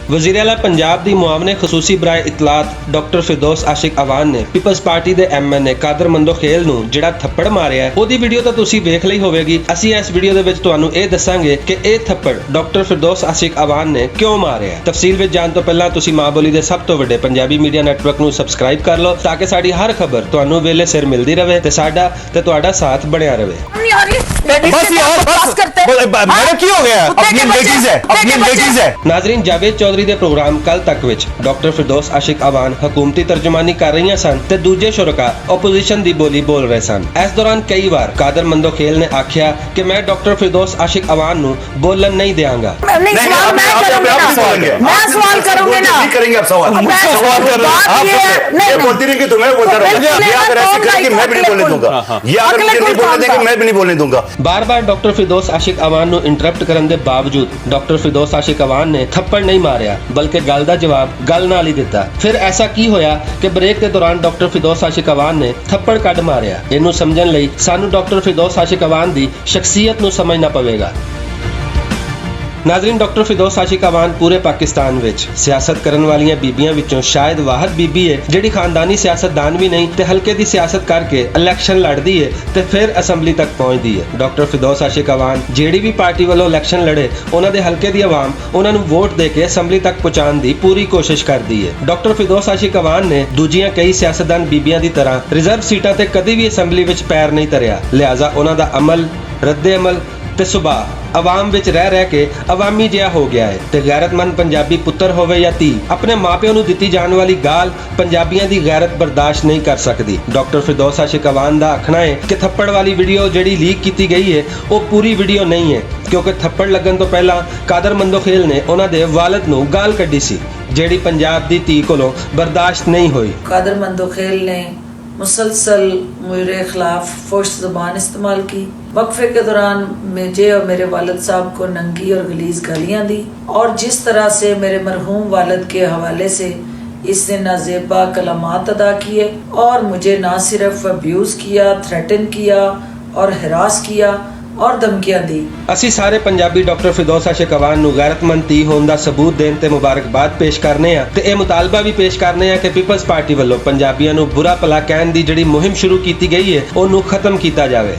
वज़ीर आला पंजाब दी मुआवने खसूसी बराए इतलात डॉक्टर फिरदौस आशिक अवान ने पीपल्स पार्टी दे MNA कादर मंदोखेल नूं जिहड़ा थप्पड़ मारिया है ओदी वीडियो तो तुसीं वेख ਲਈ ਹੋਵੇਗੀ। ਅਸੀਂ ਇਸ ਵੀਡੀਓ ਦੇ ਵਿੱਚ ਤੁਹਾਨੂੰ ਇਹ ਦੱਸਾਂਗੇ ਕਿ ਇਹ ਥੱਪੜ ਡਾਕਟਰ ਫਿਰਦੌਸ ਆਸ਼ਿਕ ਅਵਾਨ ਨੇ ਕਿਉਂ ਮਾਰਿਆ। ਤਫਸੀਲ ਵਿੱਚ ਜਾਣ ਤੋਂ ਪਹਿਲਾਂ ਤੁਸੀਂ ਮਾਂ ਬੋਲੀ ਦੇ ਸਭ ਤੋਂ ਵੱਡੇ ਪੰਜਾਬੀ ਮੀਡੀਆ ਨੈਟਵਰਕ ਨੂੰ ਸਬਸਕ੍ਰਾਈਬ ਕਰ ਲਓ ਤਾਂ ਕਿ ਸਾਡੀ ਹਰ ਖਬਰ ਤੁਹਾਨੂੰ ਵੇਲੇ ਸਿਰ ਮਿਲਦੀ ਰਹੇ ਤੇ ਸਾਡਾ ਤੇ ਤੁਹਾਡਾ ਸਾਥ ਬਣਿਆ ਰਹੇ। बस यार बस मेरा की हो गया अपनी लेडीज है नाजरीन जावेद चौधरी दे प्रोग्राम कल तक विच डॉक्टर फिरदौस आशिक अवान हुकूमती तर्जुमानी कर रही सन ते दूजे शुरका ओपोजिशन दी बोली बोल रहे सन। इस दौरान कई बार कादर मंदोखेल ने आख्या कि मैं डॉक्टर फिरदौस आशिक अवान नूं बोलन नहीं देंगा। बार बार डॉक्टर फिरदौस आशिक अवान नूं इंटरप्ट करन दे बावजूद डॉक्टर फिरदौस आशिक अवान ने थप्पड़ नहीं मारिया बल्कि गल दा जवाब गल नाल ही दिता। फिर ऐसा की होया कि ब्रेक के दौरान डॉक्टर फिरदौस आशिक अवान ने थप्पड़ कड मारिया। इनू समझण लई सानू डॉक्टर फिरदौस आशिक अवान दी शख्सियत नू समझना पवेगा। नाजरीन डॉक्टर फिरदौस आशिक अवान पूरे पाकिस्तान विच सियासत करन वालियां बीबियां विचों शायद वाहद बीबी है जिहड़ी खानदानी सियासतदान भी नहीं ते हल्के दी सियासत करके इलैक्शन लड़दी है ते फिर असैंबली तक पहुंचदी है। डॉक्टर फिरदौस आशिक अवान जिहड़ी भी पार्टी वालों इलैक्शन लड़े उन्हां दे हल्के दी आवाम उन्हां नूं वोट दे के असैंबली तक पहुंचाउण दी पूरी कोशिश करदी है। डॉक्टर फिरदौस आशिक अवान ने दूजियां कई सियासतदान बीबियां दी तरह रिजर्व सीटां ते कदी भी असैंबली विच पैर नहीं धरिया। लिहाजा उन्हां दा अमल रद्दे अमल ते सुभाਅ आवाम विच रह के अवामी जिहा हो गया है ते गैरतमंद पंजाबी पुत्र होवे या धी अपने मापिओ नूं दित्ती जाण वाली गाल पंजाबियां दी गैरत बर्दाश्त नहीं कर सकदी। डॉक्टर फिरदौस आशिक अवान दा आखना है कि थप्पड़ वाली वीडियो जिहड़ी लीक की गई है वो पूरी वीडियो नहीं है क्योंकि थप्पड़ लगन तो पहला कादर मंदोखेल ने उन्हां दे वालिद नूं गाल कड्ढी सी जिहड़ी पंजाब दी धी कोलों बर्दाश्त नहीं हुई। कादर मंदोखेल ने मुसलसल मेरे खिलाफ फोश ज़बान इस्तेमाल की। वक्फे के दौरान मुझे और मेरे वालिद साहब को नंगी और गलीज गालियाँ दी और जिस तरह से मेरे मरहूम वालिद के हवाले से इसने नाजेबा कलामात अदा किए और मुझे ना सिर्फ अब्यूज़ किया, थ्रेटन किया और हरास किया और धमकियां दी। ਅਸੀਂ ਸਾਰੇ ਪੰਜਾਬੀ ਡਾਕਟਰ ਫਿਰਦੌਸ ਆਸ਼ਿਕ ਅਵਾਨ ਨੂੰ ਗੈਰਤਮੰਦ ਧੀ ਹੋਣ ਦਾ ਸਬੂਤ ਦੇਣ ਤੇ ਮੁਬਾਰਕਬਾਦ ਪੇਸ਼ ਕਰਨੇ ਆ ਤੇ ਇਹ ਮੁਤਾਲਬਾ ਵੀ ਪੇਸ਼ ਕਰਨੇ ਆ ਕਿ ਪੀਪਲਸ ਪਾਰਟੀ ਵੱਲੋਂ ਪੰਜਾਬੀਆਂ ਨੂੰ ਬੁਰਾ ਭਲਾ ਕਹਿਣ ਦੀ ਜਿਹੜੀ ਮੁਹਿੰਮ ਸ਼ੁਰੂ ਕੀਤੀ ਗਈ ਹੈ ਉਹਨੂੰ ਖਤਮ ਕੀਤਾ ਜਾਵੇ।